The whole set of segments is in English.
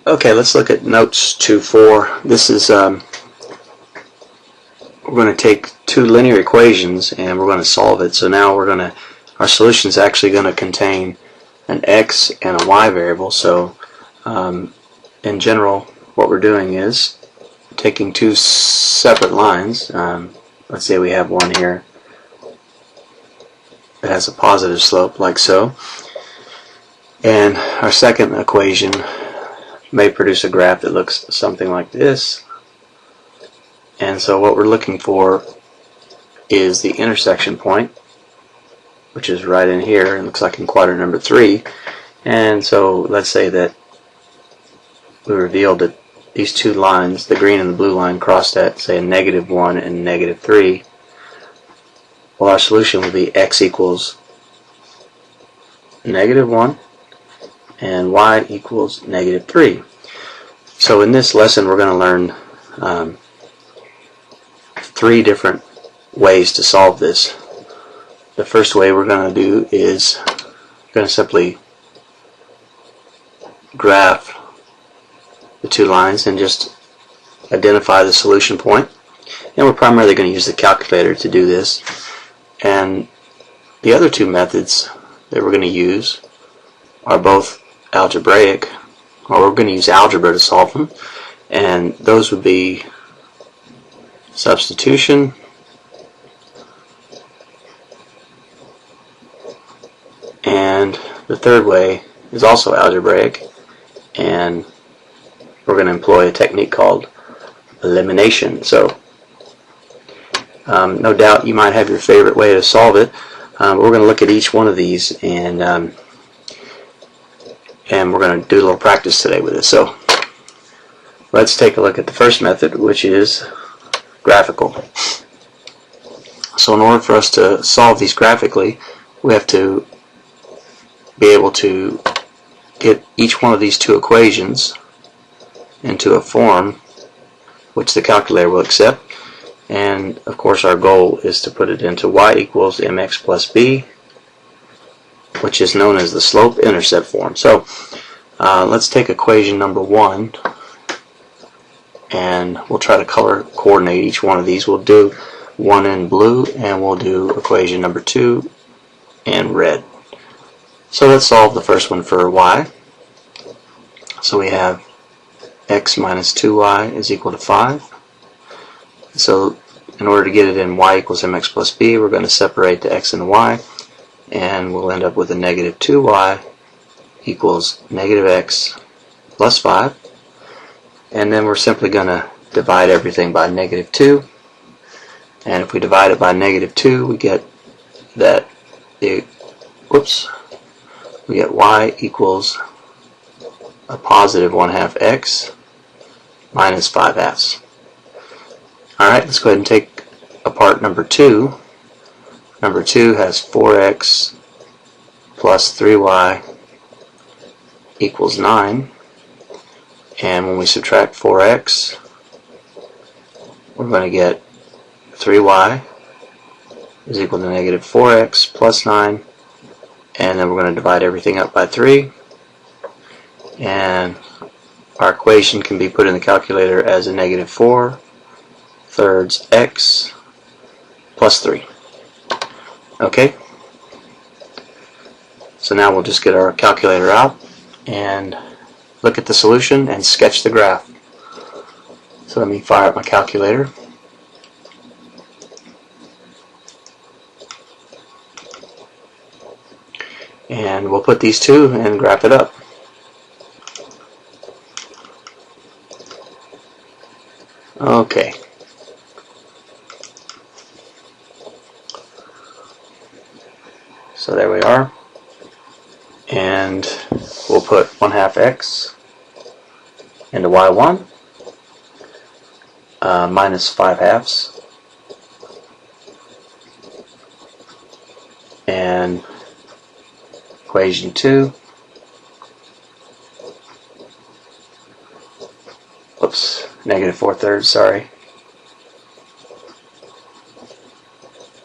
Okay, let's look at notes 2-4. This is we're going to take two linear equations and we're going to solve it. So now our solution is actually going to contain an x and a y variable. So in general, what we're doing is taking two separate lines. Let's say we have one here that has a positive slope, like so. And our second equation may produce a graph that looks something like this. And so what we're looking for is the intersection point, which is right in here, and looks like in quadrant number 3. And so let's say that we revealed that these two lines, the green and the blue line, crossed at, say, a -1 and -3. Well, our solution would be x equals -1 and y equals -3. So in this lesson we're going to learn 3 different ways to solve this. The first way we're going to do is simply graph the two lines and just identify the solution point. And we're primarily going to use the calculator to do this. And the other two methods that we're going to use are both algebraic, or we're going to use algebra to solve them, and those would be substitution and the third way is also algebraic, and we're going to employ a technique called elimination. So no doubt you might have your favorite way to solve it. We're going to look at each one of these, and we're going to do a little practice today with it. So let's take a look at the first method, which is graphical. So in order for us to solve these graphically, we have to be able to get each one of these two equations into a form which the calculator will accept. And of course our goal is to put it into y equals mx plus b, which is known as the slope-intercept form. So let's take equation number 1, and we'll try to color coordinate each one of these. We'll do one in blue, and we'll do equation number 2 in red. So let's solve the first one for y. So we have x minus 2y is equal to 5. So in order to get it in y equals mx plus b, we're going to separate the x and the y, and we'll end up with a -2y equals -x plus 5. And then we're simply going to divide everything by -2. And if we divide it by -2, we get that we get y equals a positive 1/2 x minus 5/2. Alright, let's go ahead and take apart number 2. Number 2 has 4x plus 3y equals 9. And when we subtract 4x, we're going to get 3y is equal to -4x plus 9. And then we're going to divide everything up by 3. And our equation can be put in the calculator as a -4 thirds x plus 3. Okay, so now we'll just get our calculator out and look at the solution and sketch the graph. So let me fire up my calculator. And we'll put these two and graph it up. Okay. So there we are. And we'll put 1/2 x into y1 minus 5/2, and equation 2, -4 thirds, sorry.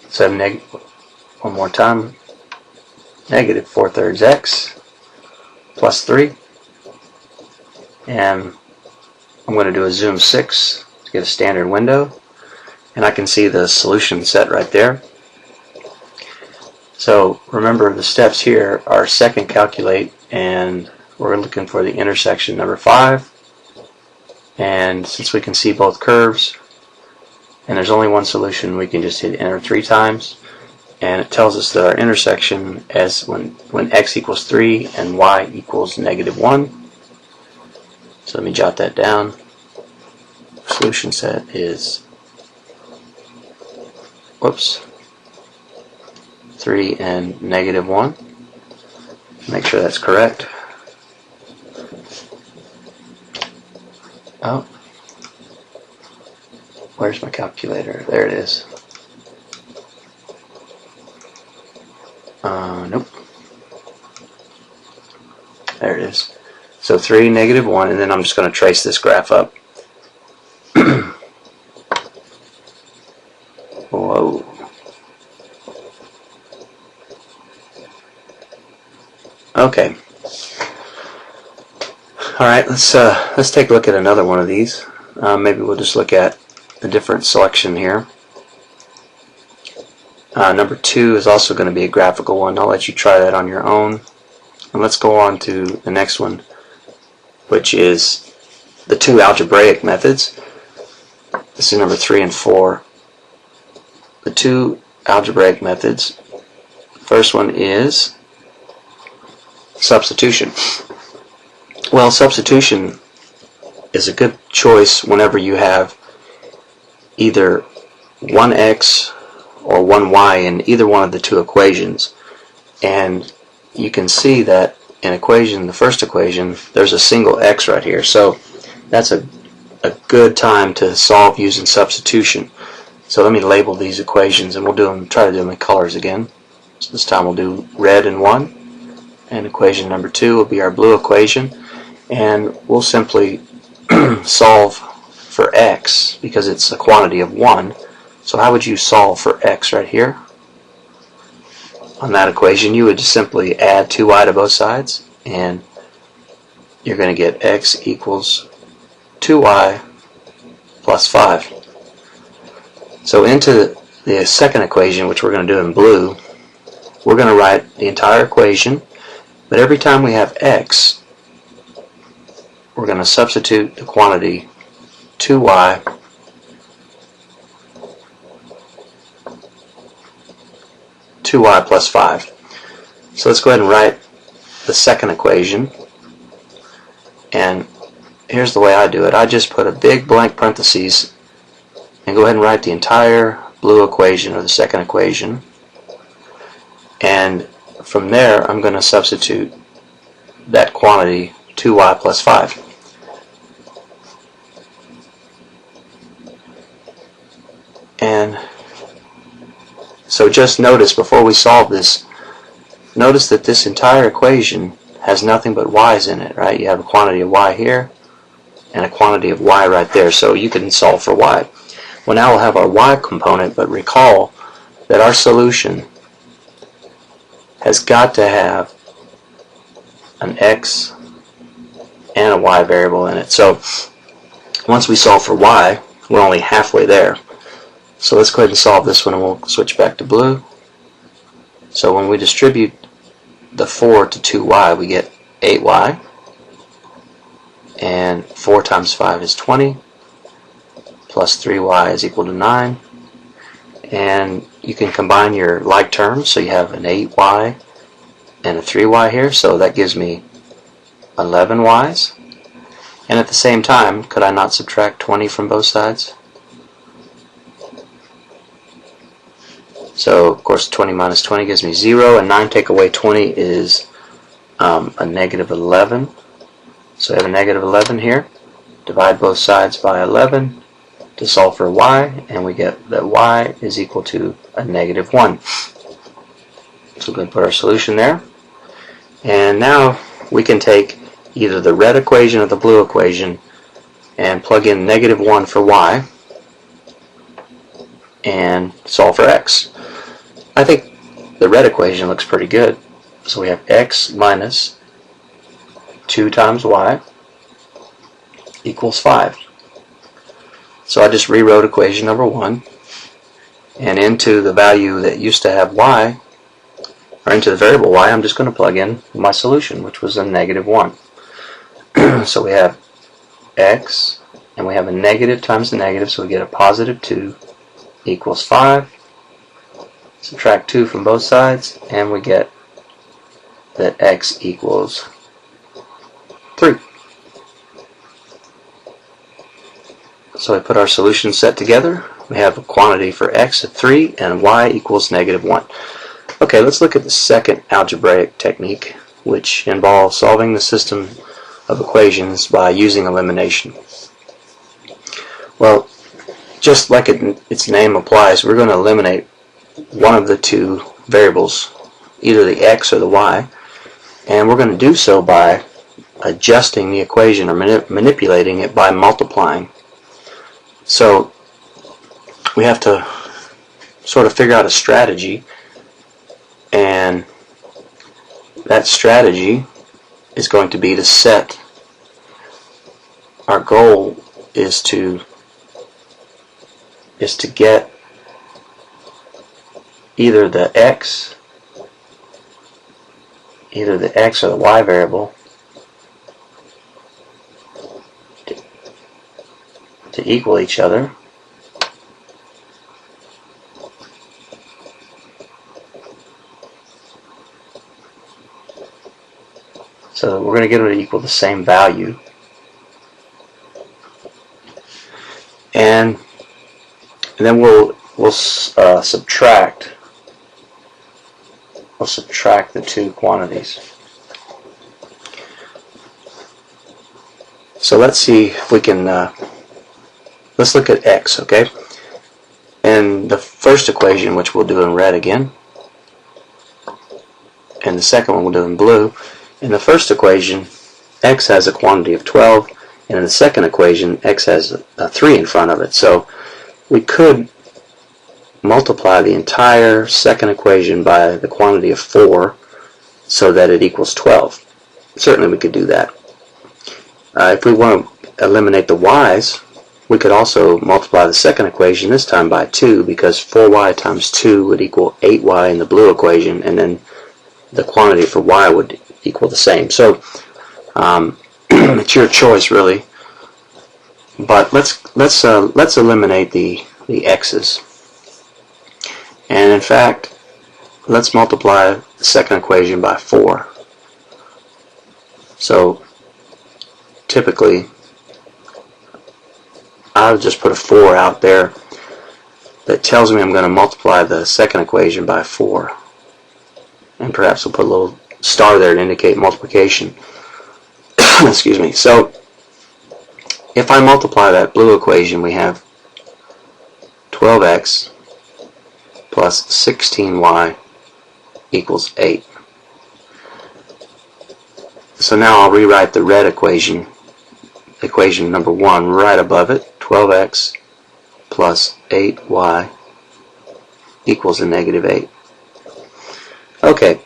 So one more time, -4 thirds x plus 3, and I'm going to do a zoom 6 to get a standard window, and I can see the solution set right there. So remember, the steps here are second calculate, and we're looking for the intersection number 5, and since we can see both curves and there's only one solution, we can just hit enter 3 times, and it tells us that our intersection is when x equals 3 and y equals -1. So let me jot that down. Solution set is 3 and -1. Make sure that's correct. Oh, where's my calculator? There it is. Nope. There it is. So 3, -1, and then I'm just going to trace this graph up. Whoa. Okay. All right. Let's take a look at another one of these. Maybe we'll just look at a different selection here. Number 2 is also going to be a graphical one. I'll let you try that on your own. And let's go on to the next one, which is the 2 algebraic methods. This is number 3 and 4. The 2 algebraic methods. First one is substitution. Well, substitution is a good choice whenever you have either 1x or 1y in either one of the 2 equations. And you can see that in the first equation, there's a single x right here. So that's a good time to solve using substitution. So let me label these equations, and we'll try to do them in colors again. So this time we'll do red in 1, and equation number 2 will be our blue equation. And we'll simply solve for x because it's a quantity of 1. So how would you solve for x right here? On that equation, you would just simply add 2y to both sides, and you're going to get x equals 2y plus 5. So into the second equation, which we're going to do in blue, we're going to write the entire equation, but every time we have x, we're going to substitute the quantity 2y plus 5. So let's go ahead and write the second equation, and here's the way I do it. I just put a big blank parentheses and go ahead and write the entire blue equation, or the second equation, and from there I'm going to substitute that quantity 2y plus 5. And so just notice, before we solve this, notice that this entire equation has nothing but y's in it, right? You have a quantity of y here and a quantity of y right there, so you can solve for y. Well, now we'll have our y component, but recall that our solution has got to have an x and a y variable in it. So once we solve for y, we're only halfway there. So let's go ahead and solve this one, and we'll switch back to blue. So when we distribute the 4 to 2y, we get 8y, and 4 times 5 is 20, plus 3y is equal to 9, and you can combine your like terms, so you have an 8y and a 3y here, so that gives me 11 y's. And at the same time, could I not subtract 20 from both sides? So of course 20 minus 20 gives me 0, and 9 take away 20 is a negative 11. So I have a negative 11 here. Divide both sides by 11 to solve for y, and we get that y is equal to a negative 1. So we're going to put our solution there. And now we can take either the red equation or the blue equation and plug in negative 1 for y and solve for x. I think the red equation looks pretty good. So we have x minus 2 times y equals 5. So I just rewrote equation number 1, and into the value that used to have y, or into the variable y, I'm just going to plug in my solution, which was a negative 1. So we have x, and we have a negative times a negative, so we get a positive 2 equals 5. Subtract 2 from both sides, and we get that x equals 3. So we put our solution set together. We have a quantity for x of 3 and y equals negative 1. Okay, let's look at the second algebraic technique, which involves solving the system of equations by using elimination. Well, just like its name applies, we're going to eliminate one of the two variables, either the x or the y, and we're going to do so by adjusting the equation or manipulating it by multiplying. So we have to sort of figure out a strategy, and that strategy is going to be to set, our goal is to get either the x or the y variable to equal each other. So we're going to get them to equal the same value. And then we'll subtract the two quantities. So let's see if we can let's look at x, okay? And the first equation, which we'll do in red again, and the second one we'll do in blue. In the first equation, x has a quantity of 12, and in the second equation, x has a 3 in front of it. So we could multiply the entire second equation by the quantity of 4 so that it equals 12. Certainly we could do that. If we want to eliminate the y's, we could also multiply the second equation, this time by 2, because 4y times 2 would equal 8y in the blue equation, and then the quantity for y would equal the same. So it's your choice, really. But let's eliminate the x's. And in fact, let's multiply the second equation by 4. So typically, I'll just put a 4 out there that tells me I'm going to multiply the second equation by 4. And perhaps we'll put a little star there to indicate multiplication. Excuse me. So if I multiply that blue equation, we have 12x plus 16y equals 8. So now I'll rewrite the red equation, equation number 1, right above it. 12x plus 8y equals a negative 8. Okay.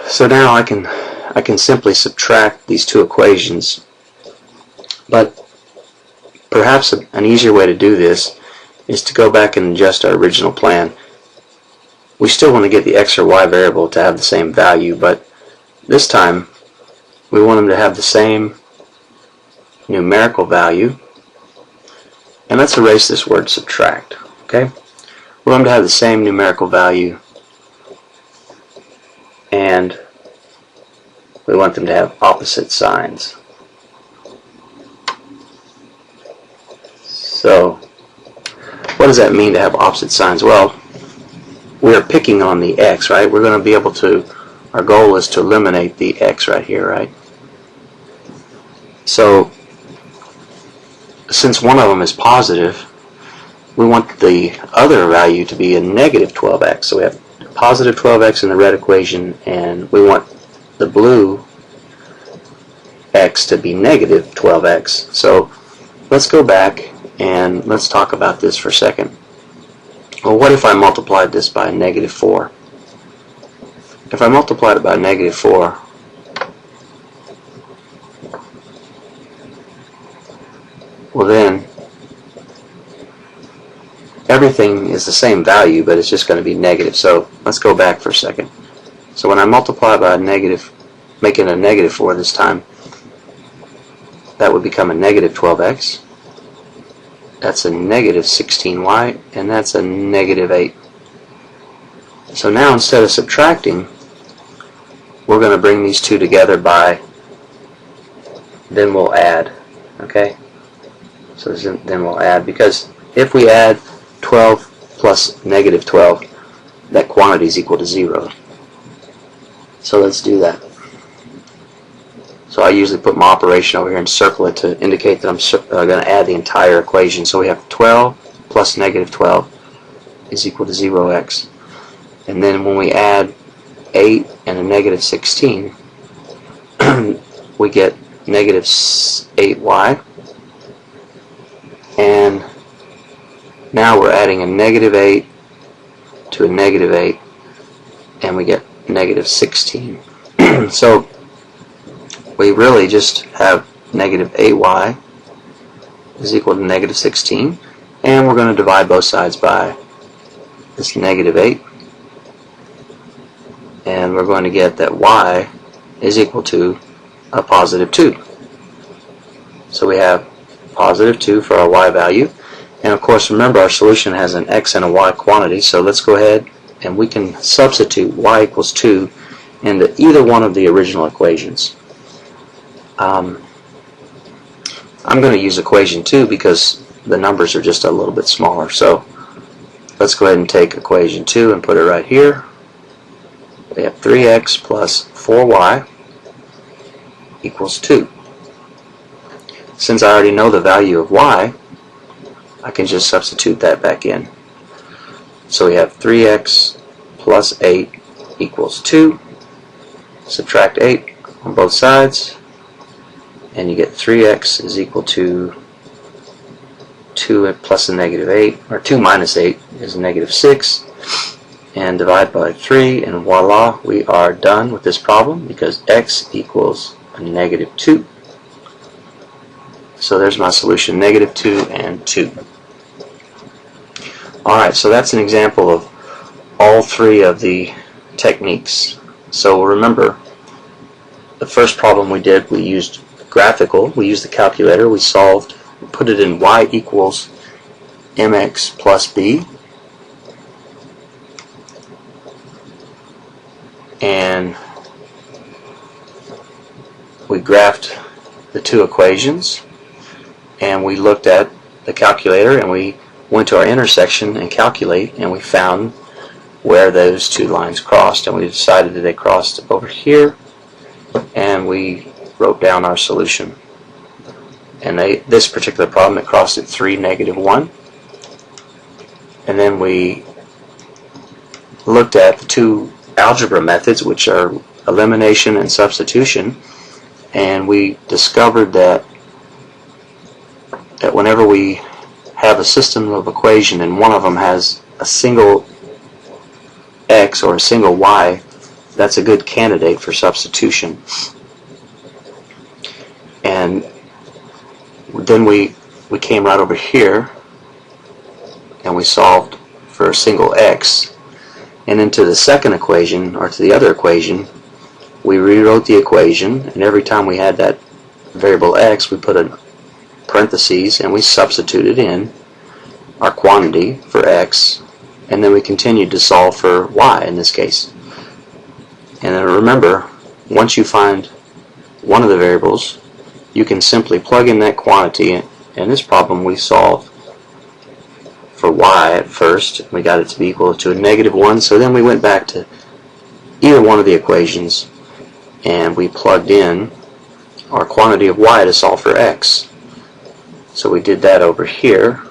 So now I can simply subtract these two equations, but perhaps an easier way to do this is to go back and adjust our original plan. We still want to get the x or y variable to have the same value, but this time we want them to have the same numerical value. And let's erase this word subtract. Okay? We want them to have the same numerical value, and we want them to have opposite signs. So what does that mean to have opposite signs? Well, we're picking on the x, right? We're going to be able to, our goal is to eliminate the x right here, right? So since one of them is positive, we want the other value to be a negative 12x. So we have positive 12x in the red equation, and we want the blue x to be negative 12x. So let's go back and let's talk about this for a second. Well, what if I multiplied this by negative 4? If I multiplied it by negative 4, well then everything is the same value, but it's just going to be negative. So let's go back for a second. So when I multiply by a negative, making a negative 4 this time, that would become a negative 12x. That's a negative 16y, and that's a negative 8. So now instead of subtracting, we're going to bring these two together by, then we'll add. Okay? So then we'll add, because if we add 12 plus negative 12, that quantity is equal to 0. So let's do that. So I usually put my operation over here and circle it to indicate that I'm going to add the entire equation. So we have 12 plus negative 12 is equal to 0x. And then when we add 8 and a negative 16, we get negative 8y. And now we're adding a negative 8 to a negative 8, and we get negative 16. So we really just have negative 8y is equal to negative 16, and we're going to divide both sides by this negative 8, and we're going to get that y is equal to a positive 2. So we have positive 2 for our y value, and of course remember our solution has an x and a y quantity, so let's go ahead and we can substitute y equals 2 into either one of the original equations. I'm going to use equation 2 because the numbers are just a little bit smaller. So let's go ahead and take equation 2 and put it right here. We have 3x plus 4y equals 2. Since I already know the value of y, I can just substitute that back in. So we have 3x plus 8 equals 2. Subtract 8 on both sides, and you get 3x is equal to 2 plus a negative 8, or 2 minus 8 is a negative 6, and divide by 3, and voila, we are done with this problem because x equals a negative 2. So there's my solution, negative 2 and 2. Alright, so that's an example of all three of the techniques. So remember, the first problem we did, we used graphical, we used the calculator, we solved, put it in y equals mx plus b, and we graphed the two equations, and we looked at the calculator, and we went to our intersection and calculate, and we found where those two lines crossed, and we decided that they crossed over here, and we wrote down our solution. And this particular problem, it crossed at 3, negative 1. And then we looked at the two algebra methods, which are elimination and substitution, and we discovered that whenever we have a system of equation and one of them has a single x or a single y, that's a good candidate for substitution. And then we came right over here and we solved for a single x, and into the second equation, or to the other equation, we rewrote the equation, and every time we had that variable x, we put a parentheses and we substituted in our quantity for x, and then we continued to solve for y in this case. And then remember, once you find one of the variables, you can simply plug in that quantity. In this problem we solved for y at first, we got it to be equal to a negative 1, so then we went back to either one of the equations and we plugged in our quantity of y to solve for x. So we did that over here.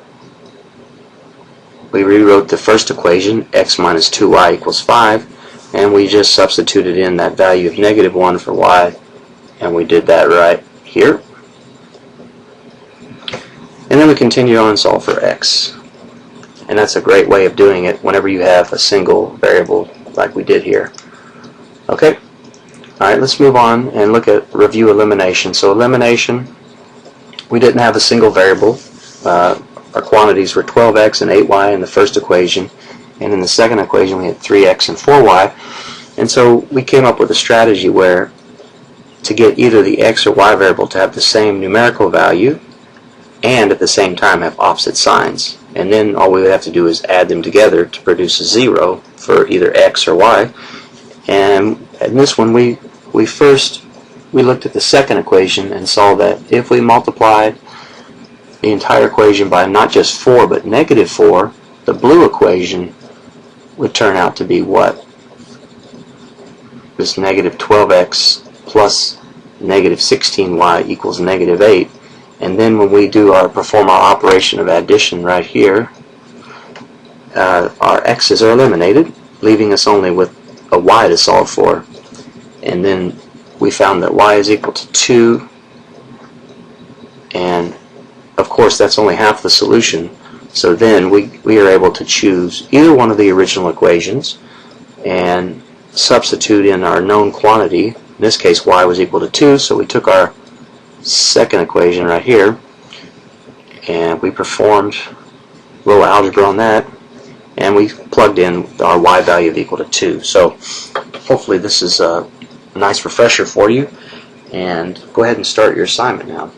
We rewrote the first equation, x minus 2y equals 5, and we just substituted in that value of negative 1 for y, and we did that right here. And then we continue on and solve for x. And that's a great way of doing it whenever you have a single variable like we did here. Okay? Alright, let's move on and look at review elimination. So elimination, we didn't have a single variable. Our quantities were 12x and 8y in the first equation, and in the second equation we had 3x and 4y. And so we came up with a strategy where to get either the x or y variable to have the same numerical value and at the same time have opposite signs. And then all we would have to do is add them together to produce a 0 for either x or y. And in this one we looked at the second equation and saw that if we multiplied the entire equation by not just 4 but -4, the blue equation would turn out to be what? This negative 12x plus negative 16y equals -8. And then when we perform our operation of addition right here, our x's are eliminated, leaving us only with a y to solve for. And then we found that y is equal to 2, and of course that's only half the solution. So then we are able to choose either one of the original equations and substitute in our known quantity. In this case y was equal to 2, so we took our second equation right here and we performed a little algebra on that, and we plugged in our y value of equal to 2. So hopefully this is a nice refresher for you, and go ahead and start your assignment now.